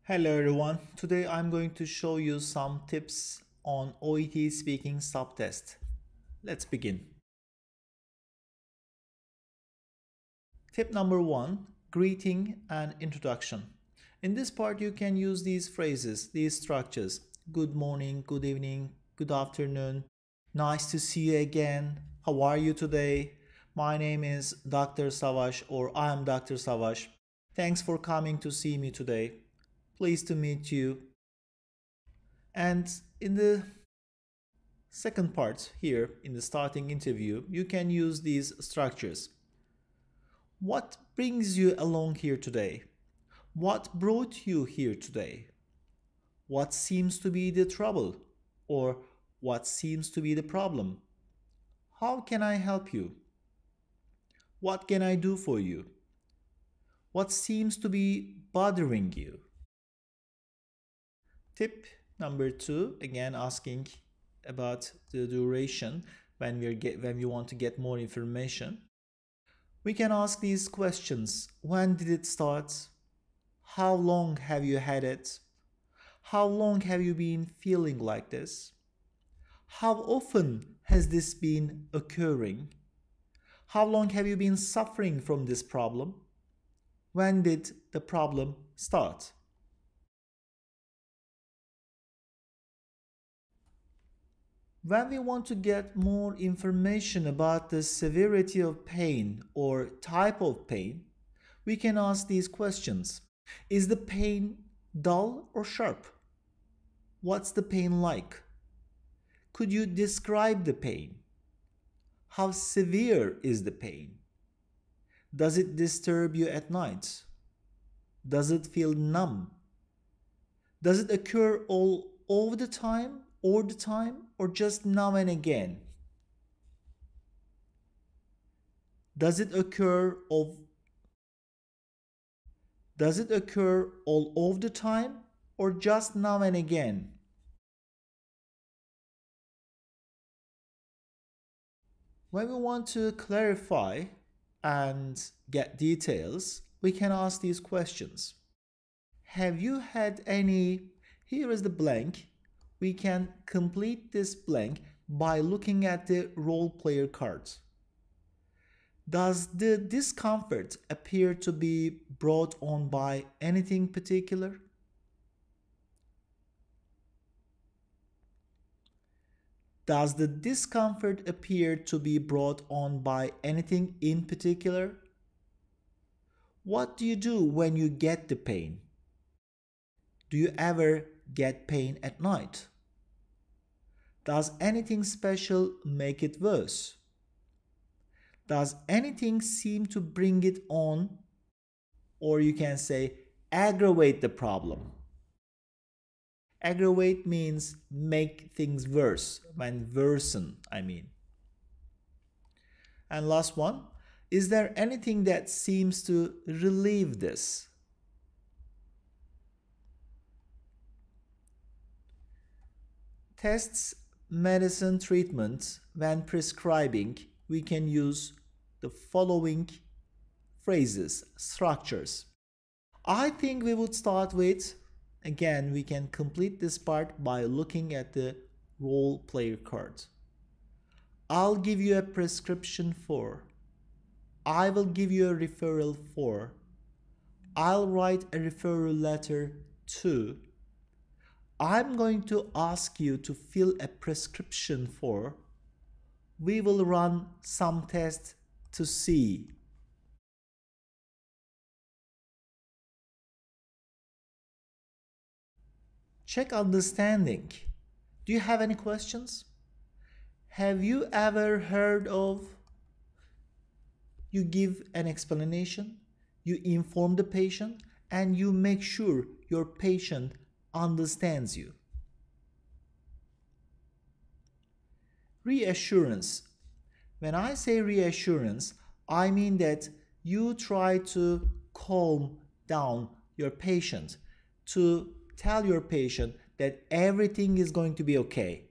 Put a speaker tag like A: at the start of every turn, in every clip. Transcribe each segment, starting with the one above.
A: Hello everyone, today I'm going to show you some tips on OETSpeaking subtest. Let's begin. Tip number 1, greeting and introduction. In this part you can use these phrases, these structures. Good morning, good evening, good afternoon, nice to see you again, how are you today? My name is Dr. Savaş or I am Dr. Savaş. Thanks for coming to see me today. Pleased to meet you. And in the second part here, in the starting interview, you can use these structures. What brings you along here today? What brought you here today? What seems to be the trouble? Or what seems to be the problem? How can I help you? What can I do for you? What seems to be bothering you? Tip number 2, again asking about the duration when we want to get more information. We can ask these questions. When did it start? How long have you had it? How long have you been feeling like this? How often has this been occurring? How long have you been suffering from this problem? When did the problem start? When we want to get more information about the severity of pain or type of pain, we can ask these questions. Is the pain dull or sharp? What's the pain like? Could you describe the pain? How severe is the pain? Does it disturb you at night? Does it feel numb? Does it occur all the time, or just now and again? Does it occur all of the time, or just now and again? When we want to clarify and get details, we can ask these questions. Have you had any? Here is the blank. We can complete this blank by looking at the role player card. Does the discomfort appear to be brought on by anything particular? Does the discomfort appear to be brought on by anything in particular? What do you do when you get the pain? Do you ever get pain at night? Does anything special make it worse? Does anything seem to bring it on, or you can say aggravate the problem? Aggravate means make things worse, when worsen, I mean. And last one, is there anything that seems to relieve this? Tests, medicine, treatment. When prescribing, we can use the following phrases, structures. I think we would start with, again, we can complete this part by looking at the role player card. I'll give you a prescription for. I will give you a referral for. I'll write a referral letter to. I'm going to ask you to fill a prescription for. We will run some tests to see. Check understanding. Do you have any questions? Have you ever heard of you give an explanation, you inform the patient, and you make sure your patient understands you? Reassurance. When I say reassurance, I mean that you try to calm down your patient, to tell your patient that everything is going to be okay.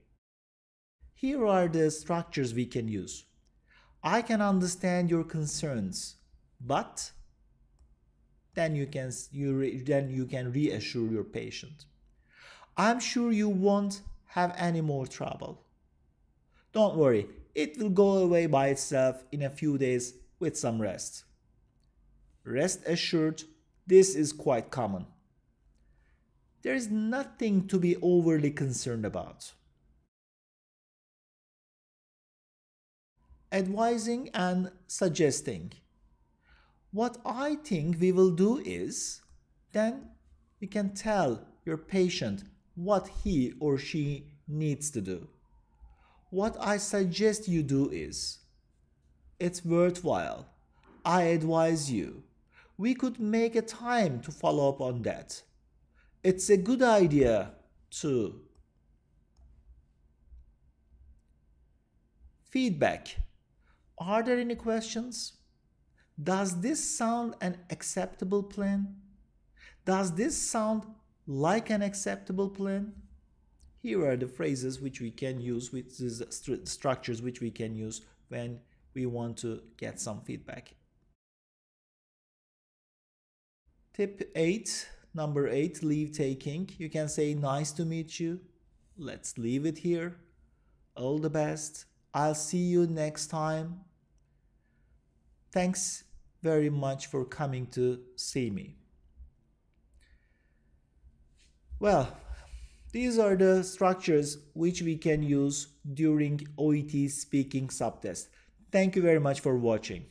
A: Here are the structures we can use. I can understand your concerns, but then you can reassure your patient. I'm sure you won't have any more trouble. Don't worry, it will go away by itself in a few days with some rest. Rest assured, this is quite common. There is nothing to be overly concerned about. Advising and suggesting. What I think we will do is, then you can tell your patient what he or she needs to do. What I suggest you do is, it's worthwhile. I advise you. We could make a time to follow up on that. It's a good idea to. Feedback. Are there any questions? Does this sound an acceptable plan? Does this sound like an acceptable plan? Here are the phrases which we can use, with these structures which we can use when we want to get some feedback. Tip 8, number 8, leave taking. You can say, nice to meet you. Let's leave it here. All the best. I'll see you next time. Thanks very much for coming to see me. Well, these are the structures which we can use during OET speaking subtest. Thank you very much for watching.